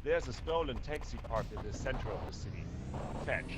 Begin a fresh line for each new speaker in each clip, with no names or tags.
There's a stolen taxi parked in the center of the city. Fetch.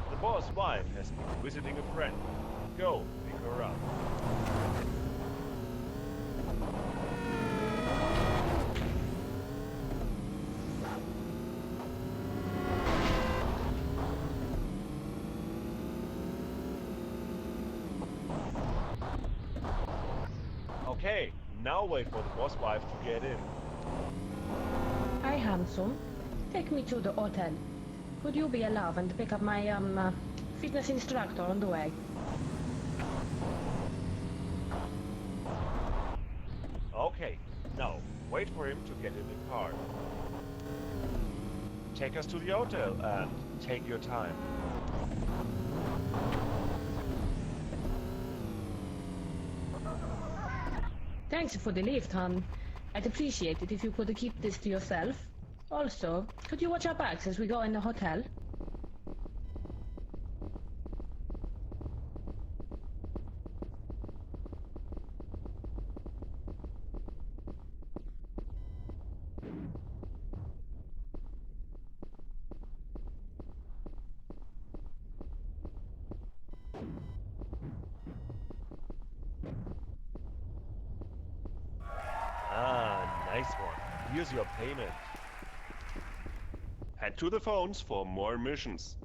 The boss' wife has been visiting a friend. Go, pick her up. Okay, now wait for the boss wife to get in.
Hi, handsome. Take me to the hotel. Could you be a love and pick up my, fitness instructor on the way?
Okay, now wait for him to get in the car. Take us to the hotel and take your time.
Thanks for the lift, hon. I'd appreciate it if you could keep this to yourself. Also, could you watch our backs as we go in the hotel?
Ah, nice one. Here's your payment. Head to the phones for more missions.